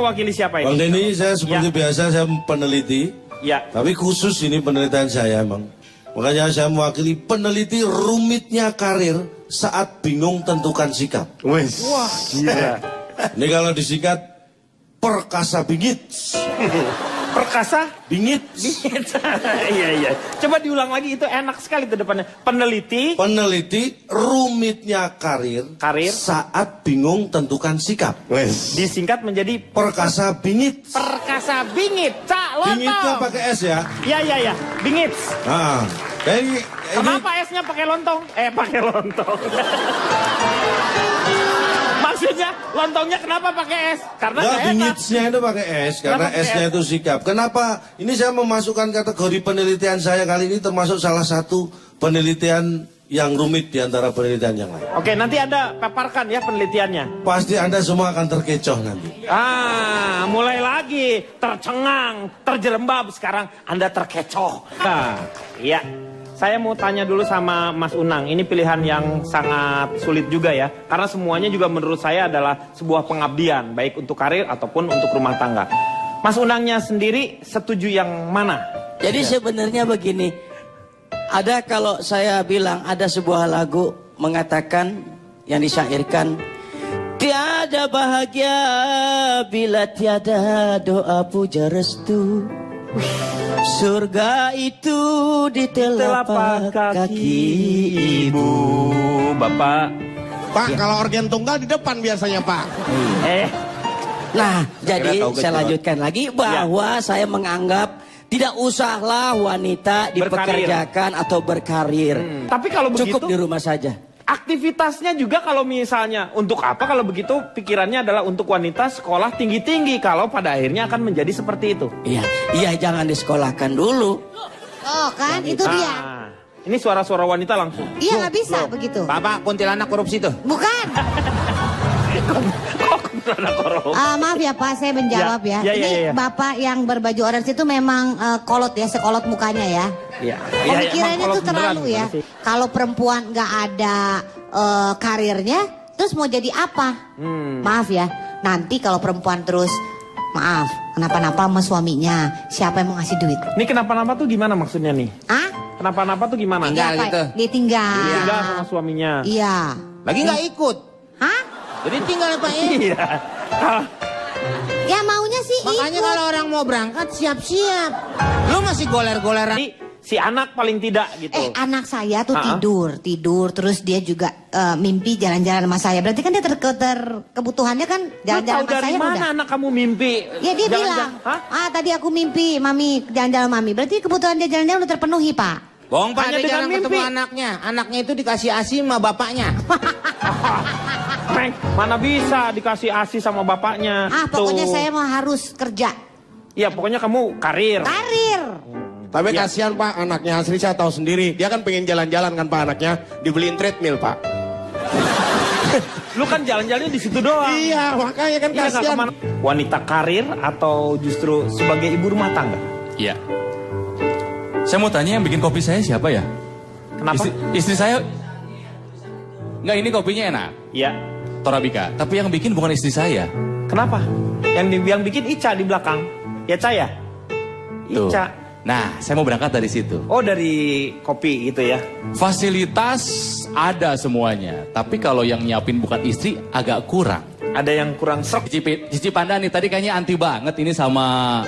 mewakili siapa ini? Bang Denny, saya seperti biasa saya peneliti. Ya. Tapi khusus ini penelitian saya emang. Makanya saya mewakili peneliti rumitnya karir saat bingung tentukan sikap. Wes. Wah, gila. Ini kalau disingkat perkasa bingit. Perkasa? Bingit. Iya. Coba diulang lagi, itu enak sekali tuh depannya. Peneliti Rumitnya karir saat bingung tentukan sikap. Wes. disingkat menjadi Perkasa bingit. perkasa bingit. Cak Lontong. Bingitnya pakai S ya. Iya. Bingit. Nah, ini Kenapa S-nya pakai lontong? Pakai lontong. Maksudnya lontongnya kenapa pakai S? Karena nggak enak. bingitsnya itu pakai S karena Kenapa pakai S-nya itu sikap. Kenapa? Ini saya memasukkan kategori penelitian saya kali ini termasuk salah satu penelitian yang rumit di antara penelitian yang lain. Oke, nanti Anda paparkan ya penelitiannya. Pasti Anda semua akan terkecoh nanti. Mulai lagi tercengang, terjerembab, sekarang Anda terkecoh. Nah, iya. Saya mau tanya dulu sama Mas Unang. Ini pilihan yang sangat sulit juga ya. Karena semuanya juga menurut saya adalah sebuah pengabdian. Baik untuk karir ataupun untuk rumah tangga. Mas Unangnya sendiri setuju yang mana? Jadi sebenarnya begini. Ada kalau saya bilang ada sebuah lagu mengatakan yang disyairkan. Tiada bahagia bila tiada doa puja restu. Surga itu di telapak kaki ibu. Bapak. Pak, kalau organ tunggal di depan biasanya, Pak. Nah, jadi saya lanjutkan lagi bahwa saya menganggap tidak usahlah wanita dipekerjakan atau berkarir. Tapi kalau begitu cukup di rumah saja. Aktivitasnya juga kalau misalnya untuk apa, kalau begitu pikirannya adalah untuk wanita sekolah tinggi-tinggi, kalau pada akhirnya akan menjadi seperti itu. Iya, jangan disekolahkan dulu. Oh kan, itu dia. Ini suara-suara wanita langsung. Iya nggak bisa begitu. Bapak kuntilanak korupsi tuh. Bukan. Maaf ya Pak, saya menjawab ya. Ini Bapak yang berbaju orange itu memang kolot ya, sekolot mukanya ya. Pemikirannya tuh terlalu ya. Kalau perempuan nggak ada karirnya, terus mau jadi apa? Maaf ya, nanti kalau perempuan terus, maaf, kenapa-napa sama suaminya, siapa yang mau ngasih duit? Ini kenapa-napa tuh gimana maksudnya nih? Kenapa-napa tuh gimana? Tinggal gitu. Dia tinggal. Tinggal sama suaminya. Iya. Lagi nggak ikut. Hah? Jadi tinggal Pak ya. Iya. Ya maunya sih Makanya ikut. kalau orang mau berangkat siap-siap. Lu masih goler-goleran. Si anak paling tidak gitu. Anak saya tuh tidur terus dia juga mimpi jalan-jalan sama saya. Berarti kan dia kebutuhannya kan jalan-jalan sama saya. Dari mana udah. anak kamu mimpi? Ya dia bilang, tadi aku mimpi mami jalan-jalan mami. Berarti kebutuhan dia jalan-jalan udah terpenuhi Pak. Bohong Pak, Hanya dia jarang dengan ketemu mimpi. anaknya. Anaknya itu dikasih ASI sama bapaknya. Meng, mana bisa dikasih ASI sama bapaknya? Pokoknya saya mau harus kerja. Iya, pokoknya kamu karir. Tapi kasihan Pak, anaknya Asri saya tahu sendiri. Dia kan pengen jalan-jalan kan Pak anaknya. Dibeliin treadmill Pak. Lu kan jalan-jalannya di situ doang. Iya, makanya kan kasihan. Wanita karir atau justru sebagai ibu rumah tangga? Iya. Saya mau tanya yang bikin kopi saya siapa ya? Kenapa? Istri saya. Enggak, ini kopinya enak. Iya. Torabika. Tapi yang bikin bukan istri saya. Kenapa? Yang bikin Ica di belakang. Ya Caya. Tuh. Ica. Nah, saya mau berangkat dari situ. Oh, dari kopi gitu ya. Fasilitas ada semuanya. Tapi kalau yang nyiapin bukan istri agak kurang. Ada yang kurang serp. Cici Panda nih tadi kayaknya anti banget ini sama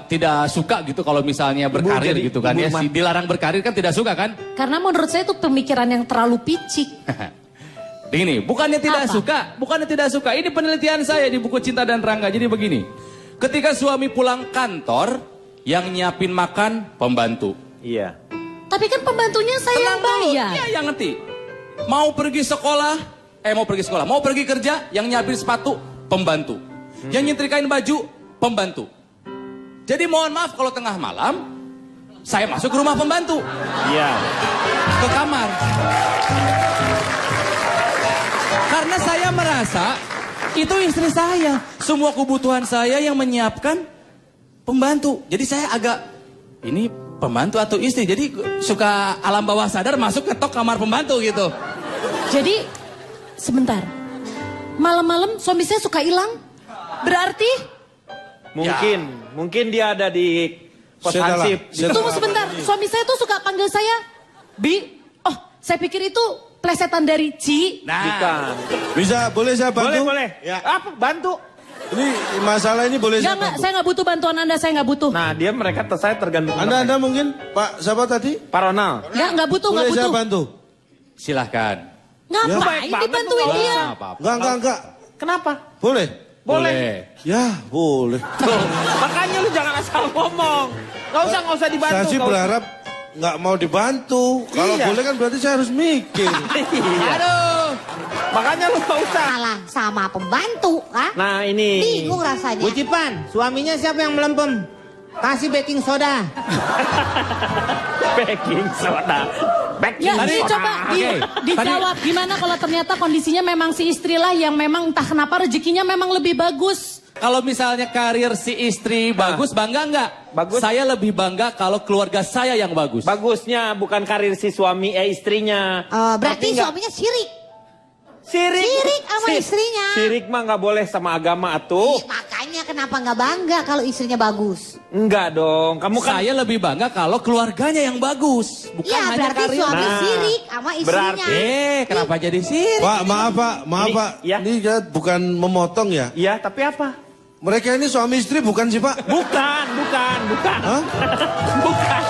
tidak suka gitu kalau misalnya berkarir gitu kan ya. Dilarang berkarir kan tidak suka kan? Karena menurut saya itu pemikiran yang terlalu picik. Begini, bukannya tidak suka. Ini penelitian saya di buku Cinta dan Rangga. Jadi begini, ketika suami pulang kantor, yang nyiapin makan pembantu. Iya. Tapi kan pembantunya saya yang bayar. Iya, yang ngerti. Mau pergi kerja, yang nyiapin sepatu pembantu. Yang nyetrikain baju pembantu. Jadi mohon maaf kalau tengah malam saya masuk ke rumah pembantu. Iya. Ke kamar. Karena saya merasa itu istri saya. Semua kebutuhan saya yang menyiapkan pembantu. Jadi saya agak ini pembantu atau istri. Jadi suka alam bawah sadar masuk ke kamar pembantu gitu. Jadi sebentar. Malam-malam suami saya suka hilang. Berarti? Mungkin dia ada di pos hansip. Tunggu sebentar, suami saya tuh suka panggil saya Bi. Oh, saya pikir itu plesetan dari Ci. Bukan. Bisa, boleh saya bantu? Boleh. Ya. Apa? Bantu. Ini masalah ini boleh saya bantu? Saya nggak butuh bantuan Anda, saya nggak butuh. Nah, saya tergantung. Anda mungkin, Pak, siapa tadi? Pak Ronald. Nggak butuh, nggak Boleh butuh. saya bantu? Silahkan. Ngapain dibantuin dia? Enggak. Kenapa? Boleh? Boleh. Ya, boleh. Tuh, makanya lu jangan asal ngomong. Nggak usah dibantu. Saya sih nggak usah. berharap nggak mau dibantu. Kalau Iya. boleh kan berarti saya harus mikir. Iya. Aduh. Makanya lu nggak usah. Salah sama pembantu, ah? Nah, ini. Bingung rasanya. Bu Cipan, suaminya siapa yang melempem? Kasih baking soda. Baking soda. Ya, ini coba dijawab. Gimana kalau ternyata kondisinya memang si istrilah yang memang entah kenapa rezekinya memang lebih bagus. Kalau misalnya karir si istri bagus, bangga nggak? Bagus. Saya lebih bangga kalau keluarga saya yang bagus. Bagusnya bukan karir si suami istrinya. Berarti Tapi nggak- suaminya sirik. Sirik sama istrinya. Sirik mah nggak boleh sama agama atuh. Ih, makanya kenapa nggak bangga kalau istrinya bagus? Enggak dong. Kamu kan Saya lebih bangga kalau keluarganya yang bagus, bukan Iya, hanya berarti karir. suami Nah, sirik sama istrinya. Kenapa jadi sirik? Pak, maaf Ini- Pak. ya. Ini ya bukan memotong ya. Iya, tapi apa? Mereka ini suami istri bukan sih Pak? Bukan. Hah? Bukan.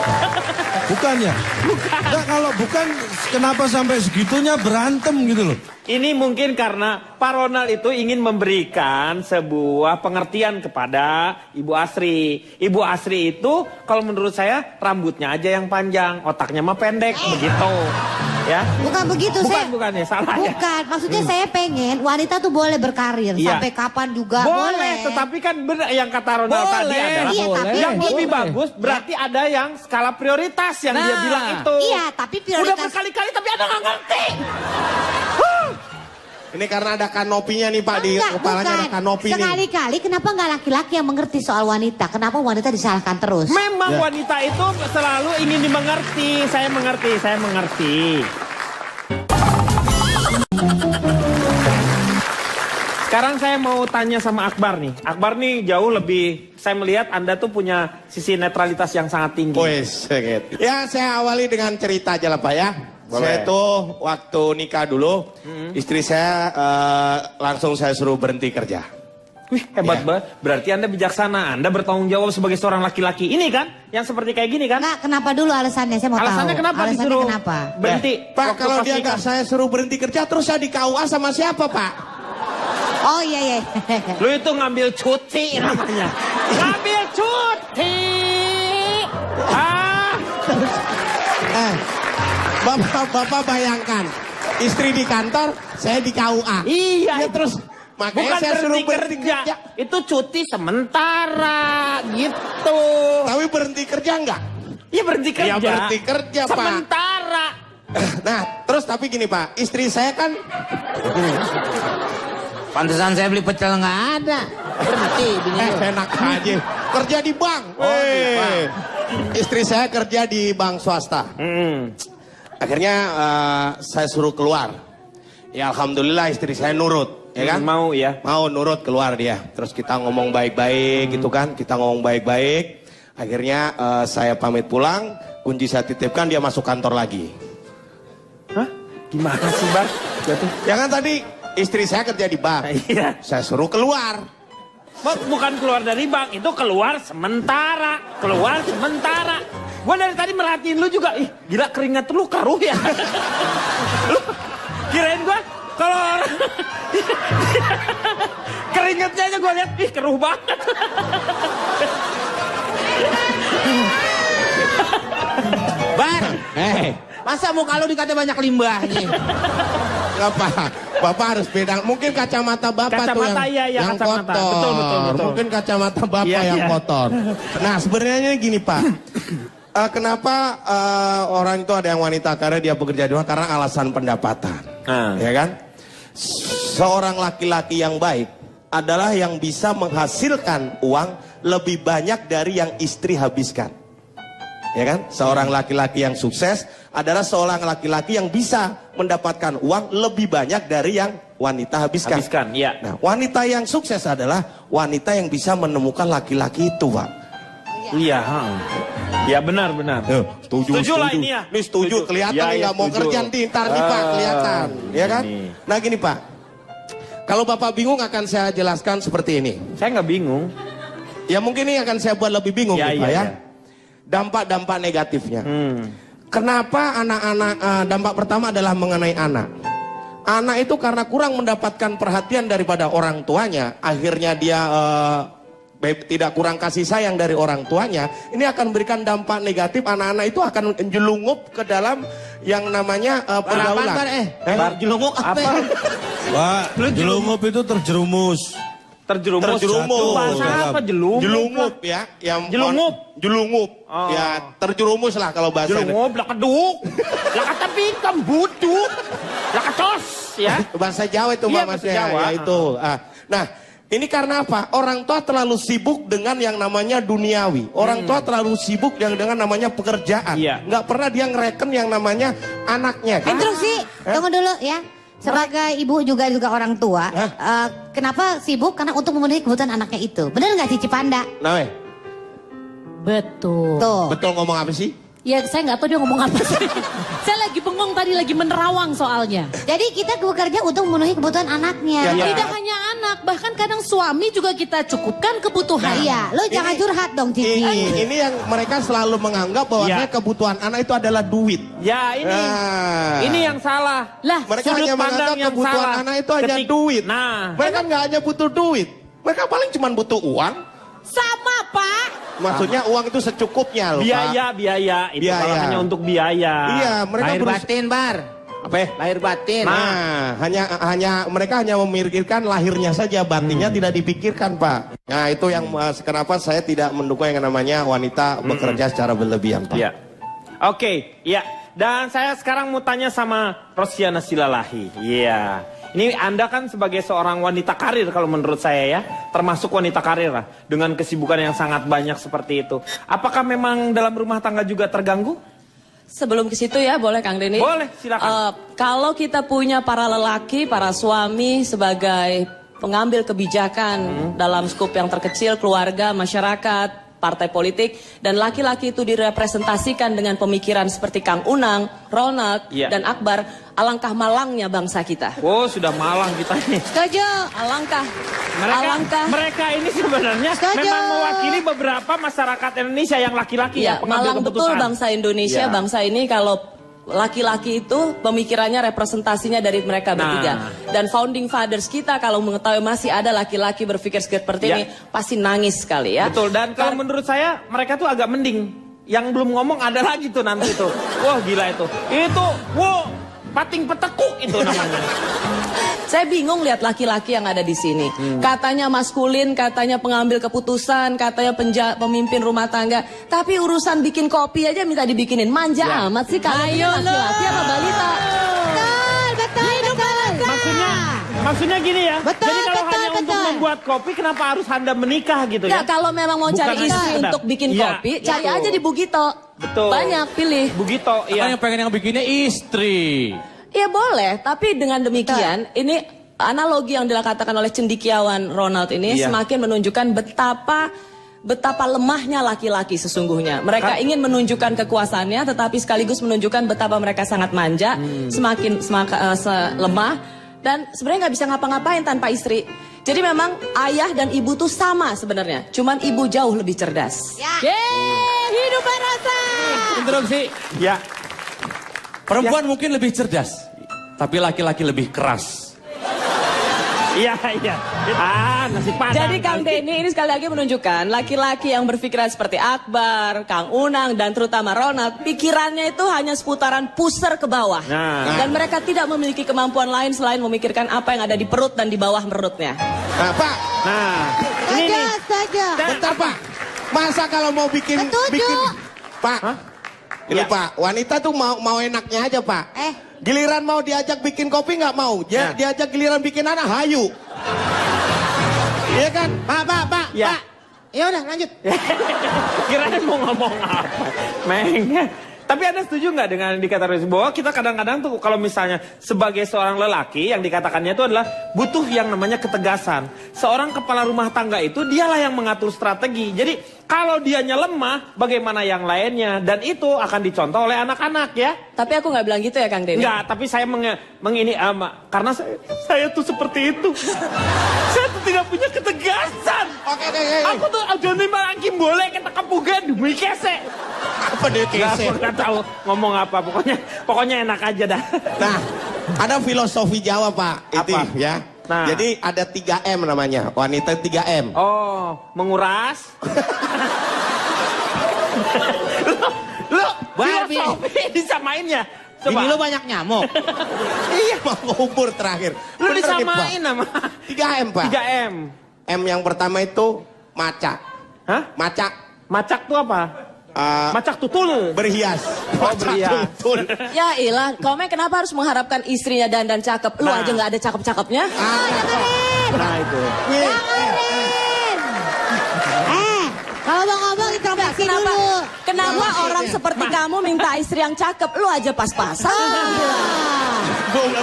Bukan ya? Enggak, kalau bukan kenapa sampai segitunya berantem gitu loh. Ini mungkin karena Pak Ronald itu ingin memberikan sebuah pengertian kepada Ibu Asri. Ibu Asri itu kalau menurut saya rambutnya aja yang panjang, otaknya mah pendek, begitu. Ya. Bukan begitu, Bukan ya, salah ya. Bukan, maksudnya saya pengen wanita tuh boleh berkarir Iya. sampai kapan juga Boleh, tetapi kan benar yang kata Ronald tadi Boleh. adalah Iya, tapi yang dia- lebih bagus berarti ada yang skala prioritas yang dia Nah. bilang itu. Iya, tapi Udah prioritas. berkali-kali tapi Anda nggak ngerti. Ini karena ada kanopinya nih Pak, di Enggak, kepalanya bukan. ada kanopi nih. Sekali-kali kenapa nggak laki-laki yang mengerti soal wanita? Kenapa wanita disalahkan terus? Memang Ya. wanita itu selalu ingin dimengerti. Saya mengerti. Sekarang saya mau tanya sama Akbar nih. Akbar nih jauh lebih, saya melihat Anda tuh punya sisi netralitas yang sangat tinggi. Wes, ya saya awali dengan cerita aja lah Pak ya. Saya tuh waktu nikah dulu, istri saya langsung saya suruh berhenti kerja. Wih, hebat Ya. banget. Berarti Anda bijaksana. Anda bertanggung jawab sebagai seorang laki-laki. Ini kan, yang seperti kayak gini kan? Enggak, kenapa dulu alasannya? Saya mau Alasannya tahu. kenapa Alasannya disuruh kenapa? berhenti? Pak, waktu kalau pas dia nikah? nggak saya suruh berhenti kerja, terus saya di KUA sama siapa Pak? Oh iya. Lu itu ngambil cuti namanya. Ngambil cuti. Bapak bayangkan, istri di kantor, saya di KUA. Iya, Ya, terus makanya bukan saya suruh berhenti kerja. Itu cuti sementara gitu. Tapi berhenti kerja enggak? Iya berhenti kerja. Ya, berhenti kerja, Pak. Sementara. Nah, terus tapi gini Pak, istri saya kan Pantesan saya beli pecel nggak ada. Berhenti. enak aja kerja di bank. Istri saya kerja di bank swasta. Akhirnya saya suruh keluar. Ya alhamdulillah istri saya nurut, ya kan? Mau ya. Mau nurut keluar dia. Terus kita ngomong baik-baik gitu kan. Kita ngomong baik-baik. Akhirnya saya pamit pulang, kunci saya titipkan, dia masuk kantor lagi. Hah? Gimana sih, Bar? Jatuh. Ya kan tadi istri saya kerja di bank. Iya. Saya suruh keluar. Bukan keluar dari bank, itu keluar sementara. Keluar sementara. Gua dari tadi merhatiin lu juga. Ih, gila keringat lu karuh ya. Lu kirain gua kalau orang keringatnya aja gua lihat, ih keruh banget. Bar, masa muka lu dikata banyak limbahnya? Apa? Bapak harus beda. Mungkin kacamata Bapak tuh Kacamata, yang, iya, yang kacamata. kotor. Betul. Mungkin kacamata Bapak Iya, yang iya. kotor. Nah sebenarnya gini Pak. Kenapa orang itu ada yang wanita karena dia bekerja di rumah? Karena alasan pendapatan. Ya kan? Seorang laki-laki yang baik adalah yang bisa menghasilkan uang lebih banyak dari yang istri habiskan. Ya kan? Seorang laki-laki yang sukses adalah seorang laki-laki yang bisa mendapatkan uang lebih banyak dari yang wanita habiskan. Iya. Nah, wanita yang sukses adalah wanita yang bisa menemukan laki-laki itu, Pak. Iya, ya benar. Setuju lah ini ya. Ini setuju, kelihatan nih nggak mau kerja nih, ntar nih Pak, kelihatan. Ya kan? Nah gini Pak, kalau Bapak bingung akan saya jelaskan seperti ini. Saya nggak bingung. Ya mungkin ini akan saya buat lebih bingung nih Pak ya. Dampak-dampak negatifnya. Kenapa anak-anak, dampak pertama adalah mengenai anak. Anak itu karena kurang mendapatkan perhatian daripada orang tuanya, akhirnya dia tidak kurang kasih sayang dari orang tuanya, ini akan memberikan dampak negatif. Anak-anak itu akan jelungup ke dalam yang namanya pergaulan. Jelungup apa? Pak, jelungup itu terjerumus. Terjerumus. Bahasa apa jelungup? Jelungup ya, yang jelungup. Oh. Ya, terjerumus lah kalau bahasa. Jelungup, lah keduk. Lah kata bingkam buduk. Lah ketos ya. Bahasa Jawa itu maksudnya. Ya itu. Nah, ini karena apa? Orang tua terlalu sibuk dengan yang namanya duniawi. Orang tua terlalu sibuk dengan namanya pekerjaan. Nggak pernah dia ngereken yang namanya anaknya. Instruksi, tunggu dulu ya. Sebagai ibu juga orang tua, kenapa sibuk? Karena untuk memenuhi kebutuhan anaknya itu. Benar nggak Cici Panda? Nah, Betul. Tuh. betul ngomong apa sih? Ya saya nggak tahu dia ngomong apa sih. Saya lagi bengong tadi, lagi menerawang soalnya. Jadi kita bekerja untuk memenuhi kebutuhan anaknya. Tidak hanya anak, bahkan kadang suami juga kita cukupkan kebutuhan. Iya, lo jangan curhat dong Cici. Ini yang mereka selalu menganggap bahwa kebutuhan anak itu adalah duit. Ya ini yang salah. Lah, mereka hanya menganggap kebutuhan anak itu hanya duit. Nah, mereka nggak hanya butuh duit, mereka paling cuma butuh uang. sama Pak. Maksudnya uang itu secukupnya loh, biaya. Itu kalau hanya untuk biaya. Iya, mereka Lahir batin, Bar. Apa? Lahir batin. Nah, mereka hanya memikirkan lahirnya saja, batinnya tidak dipikirkan, Pak. Nah, itu yang kenapa saya tidak mendukung yang namanya wanita bekerja secara berlebihan, Pak. Iya. Oke, iya. Dan saya sekarang mau tanya sama Rosiana Silalahi. Iya. Ini Anda kan sebagai seorang wanita karir kalau menurut saya ya. Termasuk wanita karir lah. Dengan kesibukan yang sangat banyak seperti itu. Apakah memang dalam rumah tangga juga terganggu? Sebelum ke situ ya, boleh Kang Denny? Boleh, silakan. Kalau kita punya para lelaki, para suami sebagai pengambil kebijakan dalam skup yang terkecil, keluarga, masyarakat, partai politik, dan laki-laki itu direpresentasikan dengan pemikiran seperti Kang Unang, Ronald, dan Akbar, alangkah malangnya bangsa kita. Oh, sudah malang kita nih. Setuju. Alangkah. Mereka ini sebenarnya memang mewakili beberapa masyarakat Indonesia yang laki-laki ya, malang betul bangsa Indonesia. Bangsa ini kalau laki-laki itu pemikirannya representasinya dari mereka bertiga. Dan founding fathers kita kalau mengetahui masih ada laki-laki berpikir seperti ini pasti nangis sekali ya. Betul, dan kalau menurut saya mereka tuh agak mending. Yang belum ngomong ada lagi tuh nanti tuh. Wah gila itu. Itu, wow, pating petekuk itu namanya. Saya bingung lihat laki-laki yang ada di sini. Katanya maskulin, katanya pengambil keputusan, katanya pemimpin rumah tangga. Tapi urusan bikin kopi aja minta dibikinin. Manja amat sih kalian laki-laki apa balita. Betul. Maksudnya gini ya. Betul, jadi kalau hanya betul. untuk membuat kopi, kenapa harus Anda menikah gitu ya? Kalau memang mau cari istri untuk bikin kopi, cari aja di Bugito. Betul. Banyak pilih. Bugito, iya. Yang pengen yang bikinnya istri. Iya boleh, tapi dengan demikian ini analogi yang dikatakan oleh cendikiawan Ronald ini semakin menunjukkan betapa lemahnya laki-laki sesungguhnya. Mereka ingin menunjukkan kekuasaannya, tetapi sekaligus menunjukkan betapa mereka sangat manja, semakin lemah, dan sebenarnya nggak bisa ngapa-ngapain tanpa istri. Jadi memang ayah dan ibu tuh sama sebenarnya, cuman ibu jauh lebih cerdas. Hidup berasa. Interupsi. Ya. Perempuan mungkin lebih cerdas, tapi laki-laki lebih keras. Iya. Nasi padang. Jadi Kang Denny ini sekali lagi menunjukkan laki-laki yang berpikiran seperti Akbar, Kang Unang, dan terutama Ronald, pikirannya itu hanya seputaran pusar ke bawah. Dan mereka tidak memiliki kemampuan lain selain memikirkan apa yang ada di perut dan di bawah perutnya. Nah, Pak. Saja. Bentar, Pak. Masa kalau mau bikin Pak. Ini Pak, wanita tuh mau enaknya aja, Pak. Giliran mau diajak bikin kopi nggak mau. Diajak giliran bikin anak hayu. Iya kan? Pak. Ya udah lanjut. Kirain mau ngomong apa? Meng. Tapi Anda setuju nggak dengan dikatakan bahwa kita kadang-kadang tuh kalau misalnya sebagai seorang lelaki yang dikatakannya itu adalah butuh yang namanya ketegasan. Seorang kepala rumah tangga itu dialah yang mengatur strategi. Jadi kalau dianya lemah, bagaimana yang lainnya? Dan itu akan dicontoh oleh anak-anak ya. Tapi aku nggak bilang gitu ya Kang Denny. Enggak, tapi saya karena saya tuh seperti itu. Saya tuh tidak punya ketegasan. Oke. Aku tuh Joni Marangkim boleh kita kepugan demi kese. Apa dia kese? Nggak tahu ngomong apa, pokoknya enak aja dah. Nah, ada filosofi Jawa Pak, itu Apa? ya. Nah. Jadi ada 3M namanya, wanita 3M. Oh, menguras. Lo filosofi disamainnya. Ini lo banyak nyamuk. Iya, mau umur terakhir. Lu Bener, disamain Pak. sama 3M Pak. 3M. M yang pertama itu maca. Hah? Maca. Macak tuh apa? Macak tutul. Berhias. Maca berhias. tutul. Ya ilah, Komeng kenapa harus mengharapkan istrinya dandan cakep? Lu aja nggak ada cakep-cakepnya. Nah itu. Kalau mau ngomong introspeksi dulu. Kenapa orang seperti kamu minta istri yang cakep? Lu aja pas-pasan.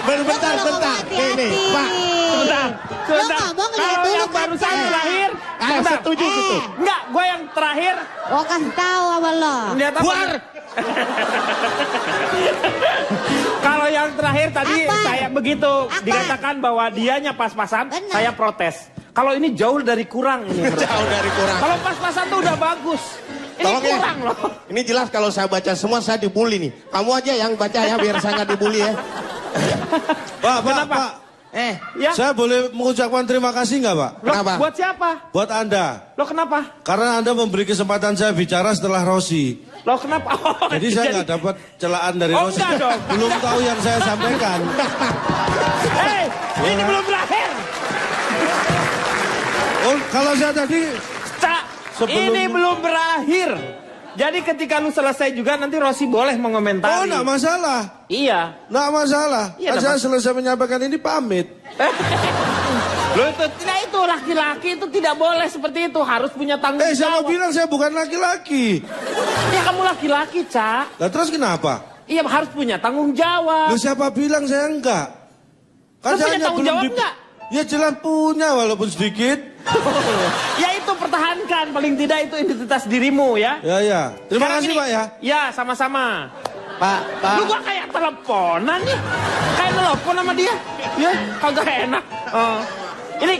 Bentar. Ini, Pak. Sebentar. Lo ngomong lihat Kalau dulu yang barusan kaca. terakhir. Sebentar. Setuju situ. Enggak, gue yang terakhir. Oh kasih tahu sama lo. Lihat apa? Buar. Kalau yang terakhir tadi Apa? saya begitu Apa? dikatakan bahwa dianya pas-pasan, Benar. saya protes. Kalau ini jauh dari kurang ini. menurut Jauh saya. dari kurang. Kalau pas-pasan tuh udah bagus. Ini Tolong ya. kurang loh. Ini jelas kalau saya baca semua saya dibully nih. Kamu aja yang baca ya biar saya nggak dibully ya. Kenapa? Ya. Saya boleh mengucapkan terima kasih nggak Pak? Loh, Kenapa? buat siapa? Buat Anda. Lo kenapa? Karena Anda memberi kesempatan saya bicara setelah Rosi. Lo kenapa? Oh, Jadi saya nggak dapat celaan dari Oh, Rosi. enggak dong. Belum tahu yang saya sampaikan. Hei, ini belum berakhir. Oh, kalau saya tadi Cak, Sebelum- ini belum berakhir. Jadi ketika lu selesai juga nanti Rosi boleh mengomentari. oh nggak masalah, Iya. nggak masalah. Iya, Kan nggak saya selesai menyampaikan ini pamit. Lo itu tidak, itu laki-laki itu tidak boleh seperti itu, harus punya tanggung Siapa jawab. bilang saya bukan laki-laki? Ya kamu laki-laki, Cak. Lah terus kenapa? Iya harus punya tanggung jawab. Lu siapa bilang saya enggak? Lu punya hanya tanggung belum jawab nggak? Ya jelas punya walaupun sedikit. Ya itu pertahankan, paling tidak itu identitas dirimu ya. Ya. Terima Sekarang kasih ini- Pak ya. Ya sama-sama. Pak. Lu gua kayak teleponan nih. Kayak telepon sama dia. Ya, kagak enak. Ini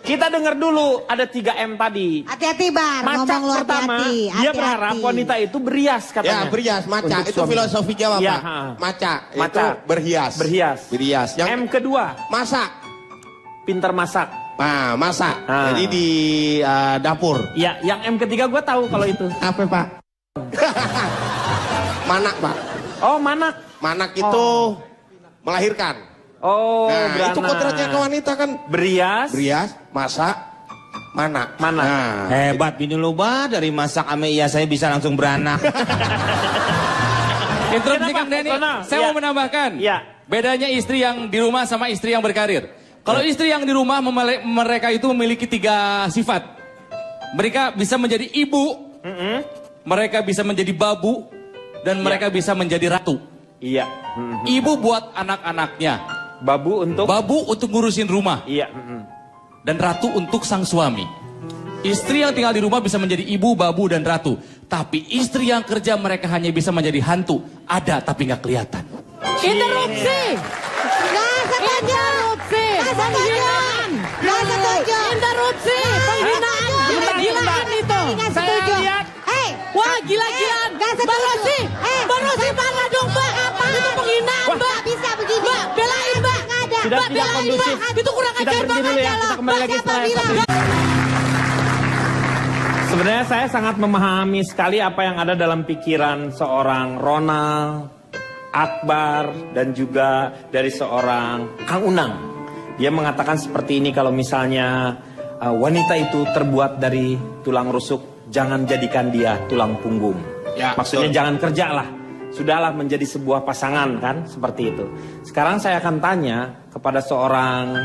kita dengar dulu ada 3M tadi. Hati-hati Bar, Macak ngomong lu pertama, hati-hati. dia Hati-hati. berharap wanita itu berias Ya katanya. berhias, maca. Untuk Itu suami. filosofi Jawa Ya, Pak. ha. Maca. Maca. Itu berhias. Berhias. Yang M kedua, masak. pintar masak. Nah, masak. Ah. Jadi di dapur. Ya, yang M ketiga gue tahu kalau itu. Apa Pak? Manak Pak. Oh, manak. Manak itu melahirkan. Oh, Nah, beranak. itu kodratnya ke wanita kan. Berias. Berhias, masak, manak. Manak. Nah, Hebat bini lu bah, dari masak ame iya saya bisa langsung beranak. Interupsi Kenapa? Kang Denny, Karena, saya ya. mau menambahkan. Ya. Bedanya istri yang di rumah sama istri yang berkarir. Kalau istri yang di rumah mereka itu memiliki 3 sifat. Mereka bisa menjadi ibu, mereka bisa menjadi babu, dan mereka bisa menjadi ratu. Iya. Ibu buat anak-anaknya, Babu untuk. babu untuk ngurusin rumah, Iya. dan ratu untuk sang suami. Istri yang tinggal di rumah bisa menjadi ibu, babu, dan ratu. Tapi istri yang kerja mereka hanya bisa menjadi hantu. Ada tapi nggak kelihatan. Interupsi. Gak setuju. Interupsi. Gak setuju. Gak setuju. Interupsi. Penghinaan. Gila-gilaan itu. Gak Saya setuju. lihat. Hei. Wah gila-gilaan. Gak setuju. Mbak Rosi. Eh, Mbak Rosi marah dong Mbak. Apa? Itu penghinaan Wah. Mbak. Gak bisa begini. Mbak belain Mbak. Gak ada. Sudah Mbak tidak belain kondusif. Mbak. Itu kurang Kita ajar berhenti banget dulu ya. ya lo. Kita kembali Mbak lagi siapa setelah yang bilang? satu ini. Sebenarnya saya sangat memahami sekali apa yang ada dalam pikiran seorang Ronald, Akbar, dan juga dari seorang Kang Unang. Dia mengatakan seperti ini, kalau misalnya wanita itu terbuat dari tulang rusuk, jangan jadikan dia tulang punggung. Ya, Maksudnya betul. jangan kerjalah. Sudahlah menjadi sebuah pasangan kan, seperti itu. Sekarang saya akan tanya kepada seorang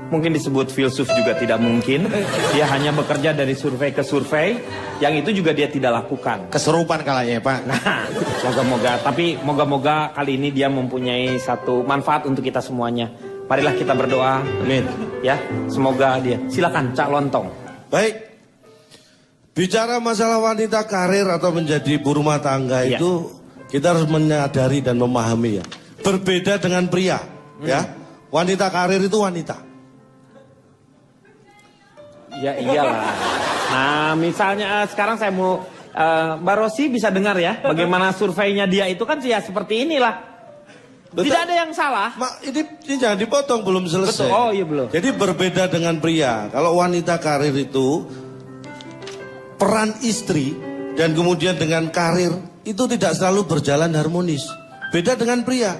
mungkin disebut filsuf juga tidak mungkin. Dia hanya bekerja dari survei ke survei, yang itu juga dia tidak lakukan. Keserupan kalanya Pak. Nah, moga-moga. Tapi moga-moga kali ini dia mempunyai satu manfaat untuk kita semuanya. Marilah kita berdoa. Amin. Ya, semoga dia. Silakan Cak Lontong. Baik. Bicara masalah wanita karir atau menjadi ibu rumah tangga itu kita harus menyadari dan memahami ya. Berbeda dengan pria, ya. Wanita karir itu wanita. Ya iyalah. Nah, misalnya sekarang saya mau Mbak Rosi bisa dengar ya bagaimana surveinya dia itu kan ya seperti inilah. Betul. Tidak ada yang salah. Ini jangan dipotong, belum selesai. Betul. Oh iya belum. Jadi berbeda dengan pria. Kalau wanita karir itu peran istri dan kemudian dengan karir itu tidak selalu berjalan harmonis. Beda dengan pria.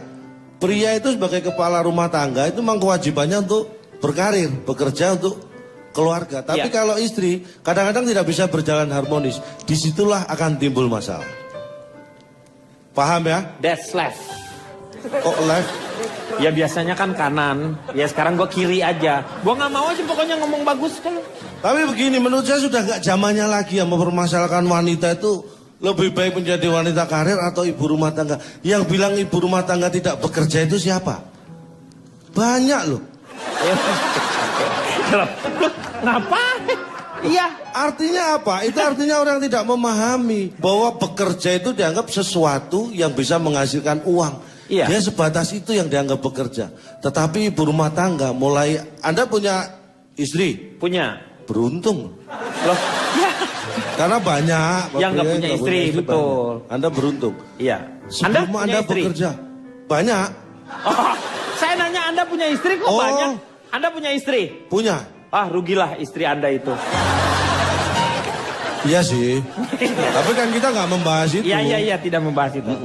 Pria itu sebagai kepala rumah tangga itu memang kewajibannya untuk berkarir, bekerja untuk keluarga. Tapi kalau istri kadang-kadang tidak bisa berjalan harmonis. Disitulah akan timbul masalah. Paham ya? That's left. Kok left? Ya biasanya kan kanan. Ya sekarang gue kiri aja. Gue nggak mau aja pokoknya ngomong bagus kan. Tapi begini, menurut saya sudah gak zamannya lagi yang mempermasalahkan wanita itu lebih baik menjadi wanita karir atau ibu rumah tangga. Yang bilang ibu rumah tangga tidak bekerja itu siapa? Banyak loh. Ngapain? Iya. Artinya apa? Itu artinya orang tidak memahami bahwa bekerja itu dianggap sesuatu yang bisa menghasilkan uang. Iya. Dia sebatas itu yang dianggap bekerja. Tetapi ibu rumah tangga mulai, Anda punya istri? Punya. Beruntung. Loh, ya. Karena banyak yang nggak punya istri, betul. Banyak. Anda beruntung. Iya. Sebelum Anda bekerja, banyak. Oh, saya nanya Anda punya istri kok banyak? Anda punya istri? Punya. Ah, rugilah istri Anda itu. Iya sih. Tapi kan kita nggak membahas itu. Iya, tidak membahas itu.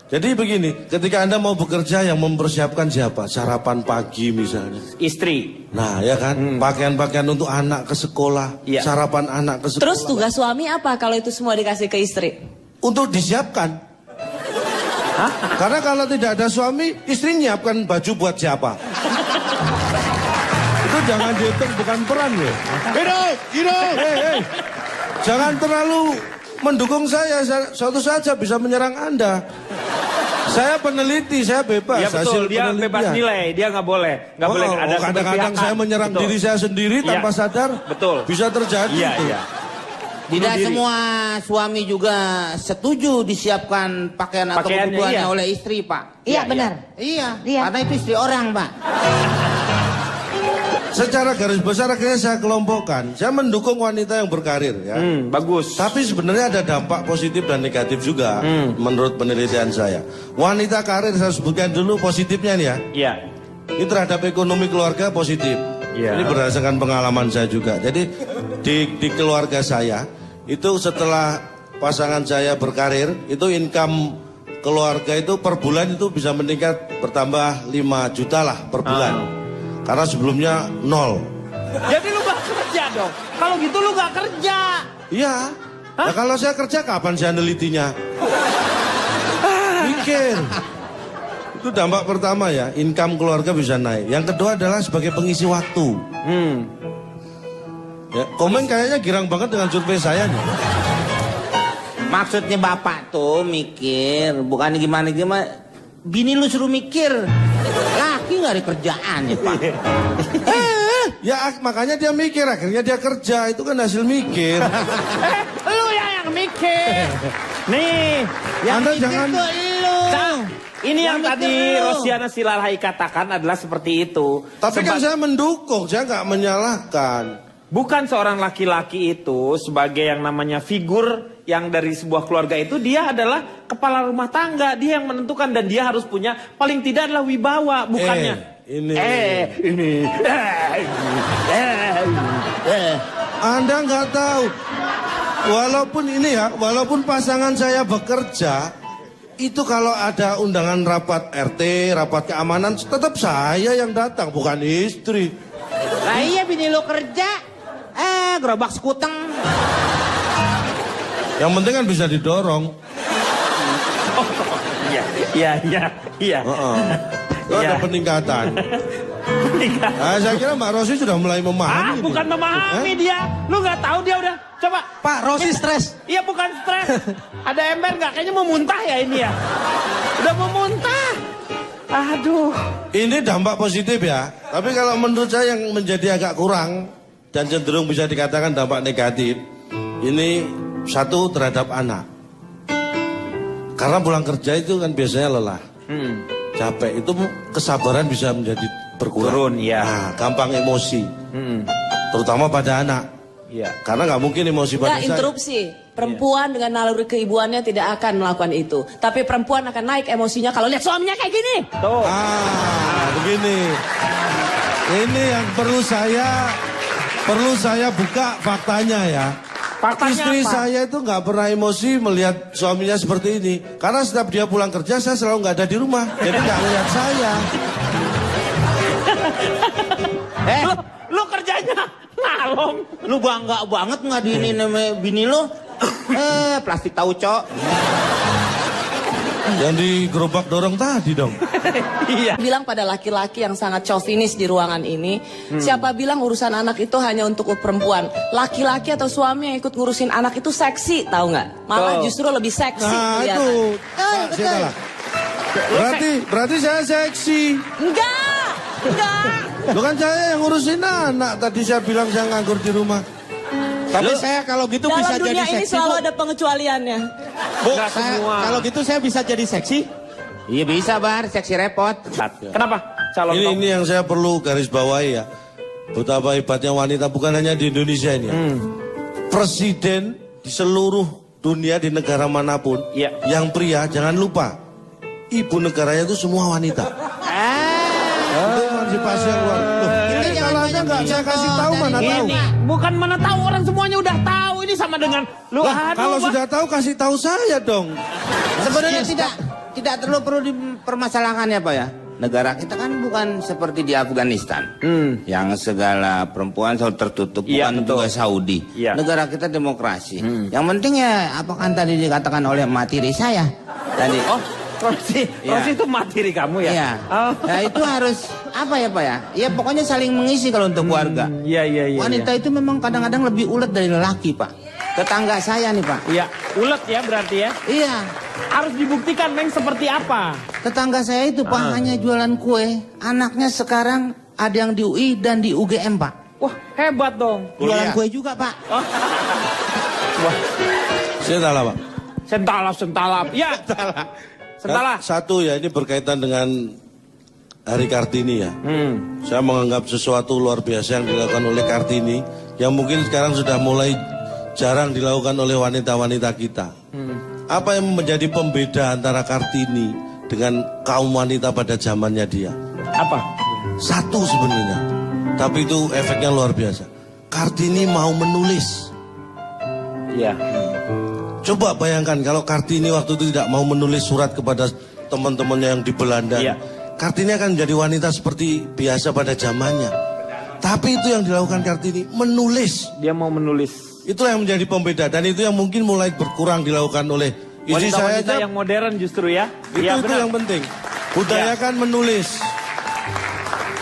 Jadi begini, ketika Anda mau bekerja yang mempersiapkan siapa? Sarapan pagi misalnya. Istri. Nah ya kan, pakaian-pakaian untuk anak ke sekolah, sarapan anak ke sekolah. Terus tugas suami apa kalau itu semua dikasih ke istri? Untuk disiapkan. Hah? Karena kalau tidak ada suami, istri nyiapkan baju buat siapa? Itu jangan dihitung, bukan peran loh. Hidup. Hey. Jangan terlalu mendukung saya, suatu saja bisa menyerang Anda. Saya peneliti, saya bebas. Ya betul, dia bebas nilai, dia nggak boleh ada kadang-kadang saya menyerang diri saya sendiri tanpa sadar. Betul. Bisa terjadi. Iya. Tidak semua suami juga setuju disiapkan pakaian atau kebutuhannya oleh istri, Pak. Iya, benar. Iya, karena itu istri orang, Pak. Secara garis besar akhirnya saya kelompokkan. Saya mendukung wanita yang berkarir ya. Bagus. Tapi sebenarnya ada dampak positif dan negatif juga menurut penelitian saya. Wanita karir saya sebutkan dulu positifnya nih ya. Iya. Ini terhadap ekonomi keluarga positif. Ini berdasarkan pengalaman saya juga. Jadi di keluarga saya itu setelah pasangan saya berkarir itu income keluarga itu per bulan itu bisa meningkat bertambah 5 juta lah per bulan. Karena sebelumnya 0. Jadi lu gak kerja dong? Kalau gitu lu gak kerja. Iya. Nah, kalau saya kerja kapan saya nelitinya? Mikir. Itu dampak pertama ya, income keluarga bisa naik. Yang kedua adalah sebagai pengisi waktu. Ya, komen kayaknya girang banget dengan survei saya nih. Maksudnya bapak tuh mikir, bukan gimana-gimana. Bini lu suruh mikir. Laki gak ada kerjaan ya, Pak. Ya makanya dia mikir, akhirnya dia kerja. Itu kan hasil mikir. Lu yang mikir. Nih, yang Anda jangan ini yang tadi Rosiana Silalahi katakan adalah seperti itu. Tapi kan saya mendukung, saya nggak menyalahkan. Bukan seorang laki-laki itu sebagai yang namanya figur yang dari sebuah keluarga itu dia adalah kepala rumah tangga, dia yang menentukan dan dia harus punya paling tidak adalah wibawa, bukannya Anda nggak tahu. Walaupun pasangan saya bekerja, itu kalau ada undangan rapat RT, rapat keamanan, tetap saya yang datang, bukan istri. Lah iya bini lu kerja, gerobak sekuteng. Yang penting kan bisa didorong. Iya. Ada peningkatan. Saya kira Mbak Rosi sudah mulai memahami. Bukan memahami dia. Lu nggak tahu dia udah. Coba. Pak, Rosi stres. Iya bukan stres. Ada ember nggak? Kayaknya mau muntah ya ini ya. Udah mau muntah. Aduh. Ini dampak positif ya. Tapi kalau menurut saya yang menjadi agak kurang dan cenderung bisa dikatakan dampak negatif, ini satu terhadap anak. Karena pulang kerja itu kan biasanya lelah, capek, itu kesabaran bisa menjadi berkurang. Iya. Nah, gampang emosi, terutama pada anak. Iya. Karena nggak mungkin emosi pada saya. Interupsi. Perempuan dengan naluri keibuannya tidak akan melakukan itu. Tapi perempuan akan naik emosinya kalau lihat suaminya kayak gini. Tuh. Begini. Ini yang perlu saya buka faktanya ya. Faktanya Istri apa? saya itu nggak pernah emosi melihat suaminya seperti ini. Karena setiap dia pulang kerja saya selalu nggak ada di rumah. Jadi nggak ngeliat saya. Lu kerjanya ngalong. Lu bangga banget ngadiinin nama bini lu. Plastik tauco. Yang digerobak dorong tadi dong. Iya. Bilang pada laki-laki yang sangat chauvinis di ruangan ini, siapa bilang urusan anak itu hanya untuk perempuan? Laki-laki atau suami yang ikut ngurusin anak itu seksi, tahu nggak? Malah justru lebih seksi. Nah kelihatan. itu. Saya salah. Berarti saya seksi. Enggak. Bukan saya yang ngurusin anak. Tadi saya bilang saya nganggur di rumah. Tapi saya kalau gitu Dalam bisa jadi dunia ini seksi, selalu Bu. ada pengecualiannya. Bu, Nggak semua. kalau gitu saya bisa jadi seksi. Iya bisa Bar, seksi repot. Kenapa? Calon Tom? Ini yang saya perlu garis bawahi ya. Betapa hebatnya wanita bukan hanya di Indonesia ini ya. Presiden di seluruh dunia di negara manapun, Iya. yang pria jangan lupa ibu negaranya itu semua wanita. Itu emansipasi yang luar. Loh, ini kalau Anda nggak saya kasih tahu mana tahu. Ini bukan mana tahu, orang semuanya udah tahu. Ini sama dengan lu. Lah, kalau sudah tahu kasih tahu saya dong. Sebenarnya tidak perlu dipermasalahkan ya Pak ya. Negara kita kan bukan seperti di Afghanistan. Yang segala perempuan selalu tertutup. Iya, Bukan betul. juga Saudi. Iya. Negara kita demokrasi. Yang penting ya apa kan tadi dikatakan oleh materi saya. Tadi. Rosi itu materi kamu ya? Iya. Oh. Nah, itu harus apa ya Pak ya? Ya pokoknya saling mengisi kalau untuk keluarga. Iya. Wanita itu memang kadang-kadang lebih ulet dari lelaki Pak. Tetangga saya nih Pak. Iya, ulet ya berarti ya. Iya. Harus dibuktikan Meng seperti apa. Tetangga saya itu Pak hanya jualan kue. Anaknya sekarang ada yang di UI dan di UGM Pak. Wah, hebat dong. Jualan kue juga Pak. Saya salah Pak. Sentalap. Ya. Sentalah. Satu ya ini berkaitan dengan Hari Kartini ya. Saya menganggap sesuatu luar biasa yang dilakukan oleh Kartini yang mungkin sekarang sudah mulai jarang dilakukan oleh wanita-wanita kita. Apa yang menjadi pembeda antara Kartini dengan kaum wanita pada zamannya dia? Apa? Satu sebenarnya, tapi itu efeknya luar biasa. Kartini mau menulis. Iya. Coba bayangkan kalau Kartini waktu itu tidak mau menulis surat kepada teman-temannya yang di Belanda. Iya. Kartini akan menjadi wanita seperti biasa pada zamannya. Tapi itu yang dilakukan Kartini, menulis. Dia mau menulis. Itulah yang menjadi pembeda dan itu yang mungkin mulai berkurang dilakukan oleh istri saya Wanita-wanita aja. yang modern justru ya. Itu yang penting. Budayakan menulis.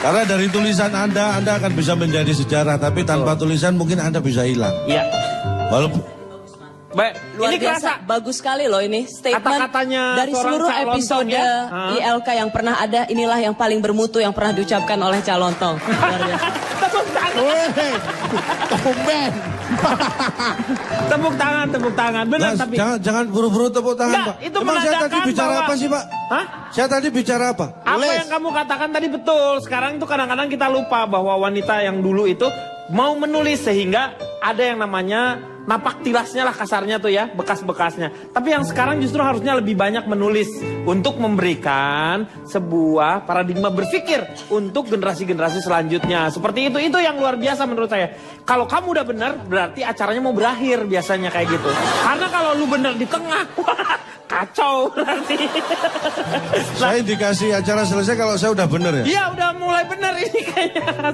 Karena dari tulisan Anda akan bisa menjadi sejarah, tapi tanpa tulisan mungkin Anda bisa hilang. Iya. Walaupun Baik, Luar ini biasa, kerasa. bagus sekali loh ini statement Kata-katanya dari seorang seluruh Cak episode Lontong ya. ILK yang pernah ada. Inilah yang paling bermutu yang pernah diucapkan oleh Cak Lontong. Luar biasa. Tepuk tangan. Tepuk tangan. Benar Mas, tapi. jangan buru-buru tepuk tangan, Enggak, Pak. itu Emang saya menandakan tadi bicara bahwa- apa sih, Pak? Hah? Saya tadi bicara apa? Apa yang kamu katakan tadi betul. Sekarang itu kadang-kadang kita lupa bahwa wanita yang dulu itu mau menulis sehingga ada yang namanya napak tilasnya lah kasarnya tuh ya, bekas-bekasnya. Tapi yang sekarang justru harusnya lebih banyak menulis untuk memberikan sebuah paradigma berpikir untuk generasi-generasi selanjutnya. Seperti itu yang luar biasa menurut saya. Kalau kamu udah benar, berarti acaranya mau berakhir biasanya kayak gitu. Karena kalau lu benar di tengah, wah, kacau berarti. Saya dikasih acara selesai kalau saya udah bener ya? Iya udah mulai benar ini kayaknya.